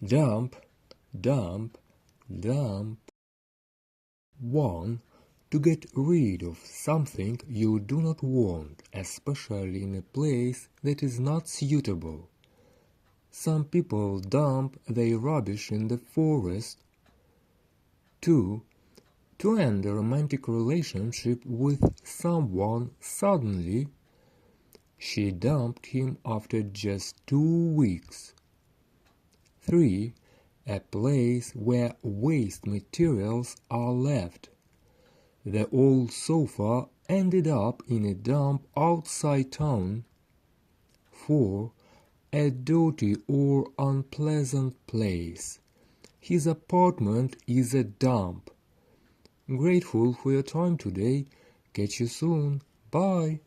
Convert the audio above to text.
Dump, dump, dump. 1. To get rid of something you do not want, especially in a place that is not suitable. Some people dump their rubbish in the forest. 2. To end a romantic relationship with someone suddenly. She dumped him after just 2 weeks. 3. A place where waste materials are left. The old sofa ended up in a dump outside town. 4. A dirty or unpleasant place. His apartment is a dump. Grateful for your time today. Catch you soon. Bye.